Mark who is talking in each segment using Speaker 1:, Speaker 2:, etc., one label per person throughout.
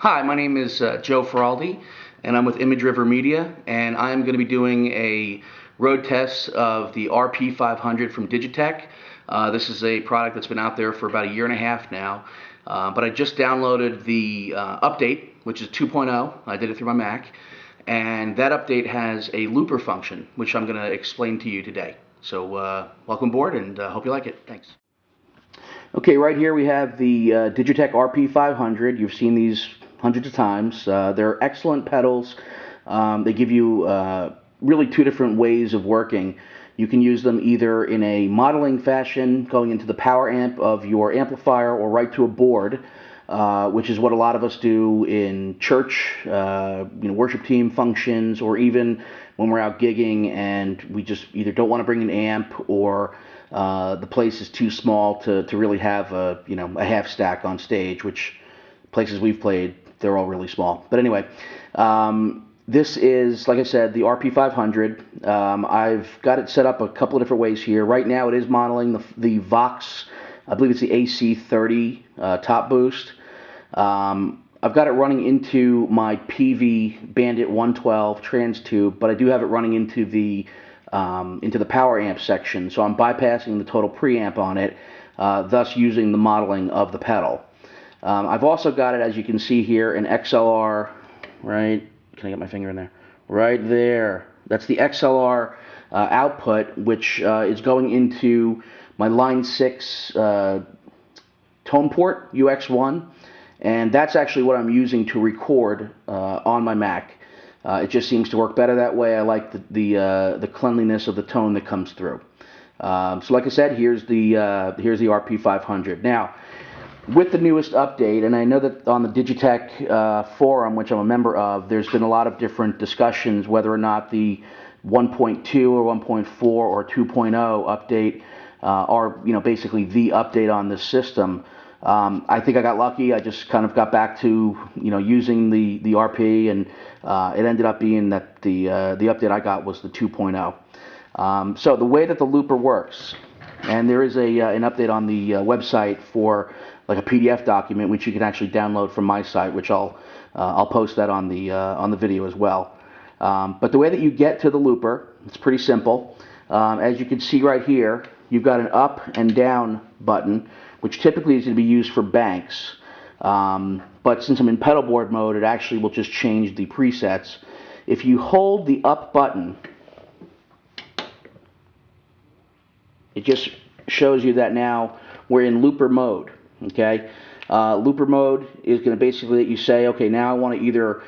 Speaker 1: Hi, my name is Joe Faraldi, and I'm with ImageRiver Media, and I'm going to be doing a road test of the RP500 from Digitech. This is a product that's been out there for about a year and a half now, but I just downloaded the update, which is 2.0. I did it through my Mac, and that update has a looper function, which I'm going to explain to you today. So welcome aboard, and hope you like it. Thanks. Okay, right here we have the Digitech RP500. You've seen these hundreds of times. They're excellent pedals. They give you really two different ways of working. You can use them either in a modeling fashion, going into the power amp of your amplifier, or right to a board, which is what a lot of us do in church, worship team functions, or even when we're out gigging and we just either don't want to bring an amp, or the place is too small to really have a half stack on stage, which places we've played, they're all really small. But anyway, this is, like I said, the RP500. I've got it set up a couple of different ways here. Right now it is modeling the Vox, I believe it's the AC30 top boost. I've got it running into my PV Bandit 112 trans tube, but I do have it running into the power amp section, so I'm bypassing the total preamp on it, thus using the modeling of the pedal. I've also got it, as you can see here, an XLR, right? Can I get my finger in there? Right there. That's the XLR output, which is going into my line 6 tone port, UX1, and that's actually what I'm using to record on my Mac. It just seems to work better that way. I like the cleanliness of the tone that comes through. So like I said, here's the RP500. Now, with the newest update, and I know that on the Digitech forum, which I'm a member of, there's been a lot of different discussions whether or not the 1.2 or 1.4 or 2.0 update are basically the update on this system. I think I got lucky. I just kind of got back to using the RP, and it ended up being that the update I got was the 2.0. So the way that the looper works, and there is an update on the website for like a PDF document, which you can actually download from my site, which I'll post that on the video as well. But the way that you get to the looper, it's pretty simple. As you can see right here, you've got an up and down button, which typically is going to be used for banks. But since I'm in pedal board mode, it actually will just change the presets. If you hold the up button, it just shows you that now we're in looper mode. Okay, looper mode is going to basically let you say, okay, now I want to either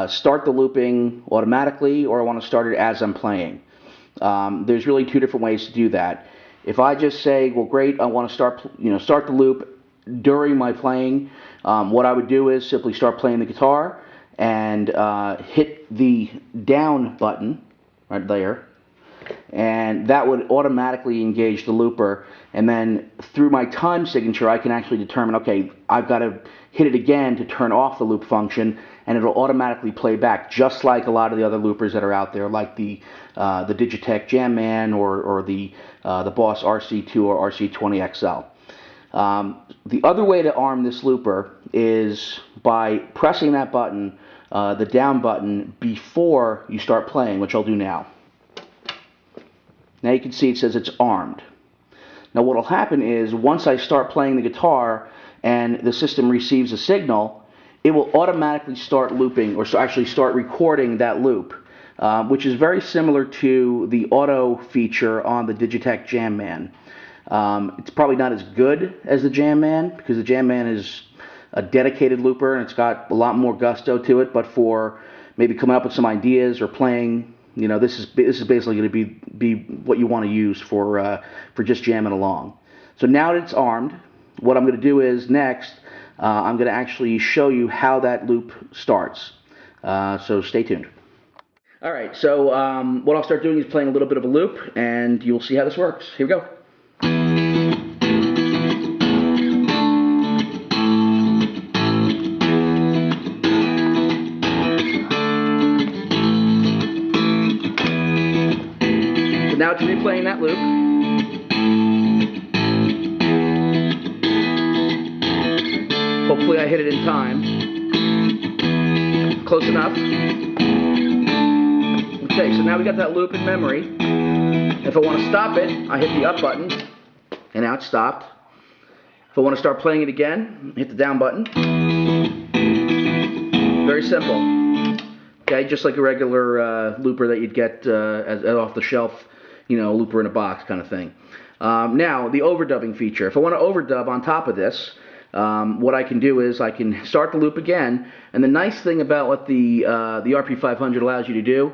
Speaker 1: start the looping automatically, or I want to start it as I'm playing. There's really two different ways to do that. If I just say, well, great, I want to start the loop during my playing, what I would do is simply start playing the guitar and hit the down button right there, and that would automatically engage the looper. And then through my time signature, I can actually determine, okay, I've got to hit it again to turn off the loop function, and it'll automatically play back, just like a lot of the other loopers that are out there, like the Digitech Jam Man, or the Boss RC2 or RC20 XL. The other way to arm this looper is by pressing that button, the down button, before you start playing, which I'll do now. Now you can see it says it's armed. Now what will happen is, once I start playing the guitar and the system receives a signal, it will automatically start looping, or actually start recording that loop, which is very similar to the auto feature on the Digitech Jam Man. It's probably not as good as the Jam Man, because the Jam Man is a dedicated looper and it's got a lot more gusto to it, but for maybe coming up with some ideas or playing, this is basically going to be what you want to use for just jamming along. So now that it's armed, what I'm going to do is next, I'm going to actually show you how that loop starts. So stay tuned. All right, so what I'll start doing is playing a little bit of a loop, and you'll see how this works. Here we go. Now it's replaying that loop. Hopefully I hit it in time. Close enough. Okay, so now we got that loop in memory. If I want to stop it, I hit the up button, and now it's stopped. If I want to start playing it again, hit the down button. Very simple. Okay, just like a regular looper that you'd get as off the shelf, you know, looper in a box kind of thing. Now, the overdubbing feature. If I want to overdub on top of this, what I can do is I can start the loop again, and the nice thing about what the RP500 allows you to do,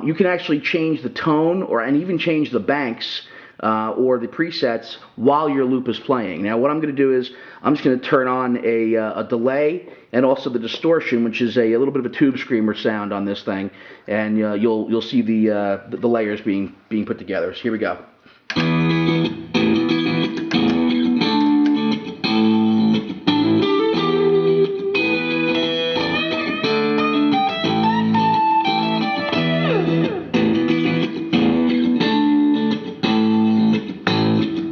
Speaker 1: you can actually change the tone and even change the banks or the presets while your loop is playing. Now what I'm going to do is I'm just going to turn on a delay and also the distortion, which is a little bit of a tube screamer sound on this thing, and you'll see the layers being put together. So here we go.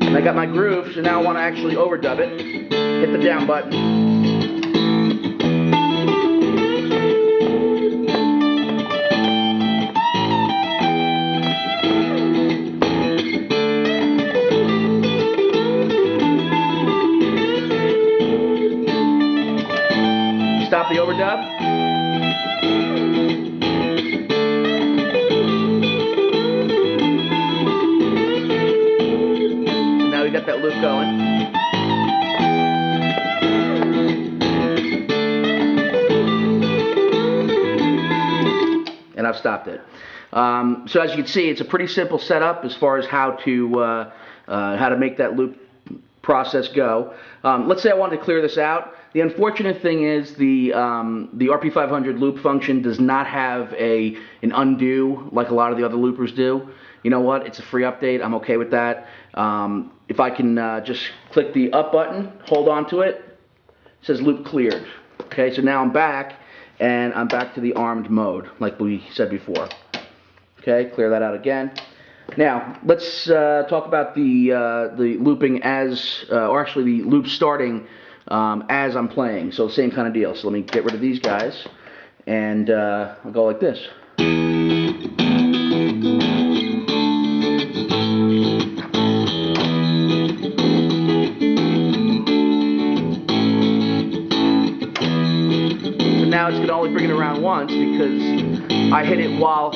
Speaker 1: I got my groove, so now I want to actually overdub it. Hit the down button. Stop the overdub. We got that loop going. And I've stopped it. So as you can see, it's a pretty simple setup as far as how to make that loop process go. Let's say I wanted to clear this out. The unfortunate thing is the RP500 loop function does not have an undo like a lot of the other loopers do. You know what? It's a free update. I'm okay with that. If I can just click the up button, hold on to it, it says loop cleared. Okay, so now I'm back, and I'm back to the armed mode, like we said before. Okay, clear that out again. Now, let's talk about the looping or actually the loop starting as I'm playing. So same kind of deal. So let me get rid of these guys, and I'll go like this. Now it's going to only bring it around once because I hit it while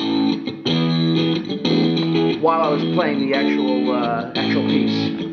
Speaker 1: I was playing the actual piece.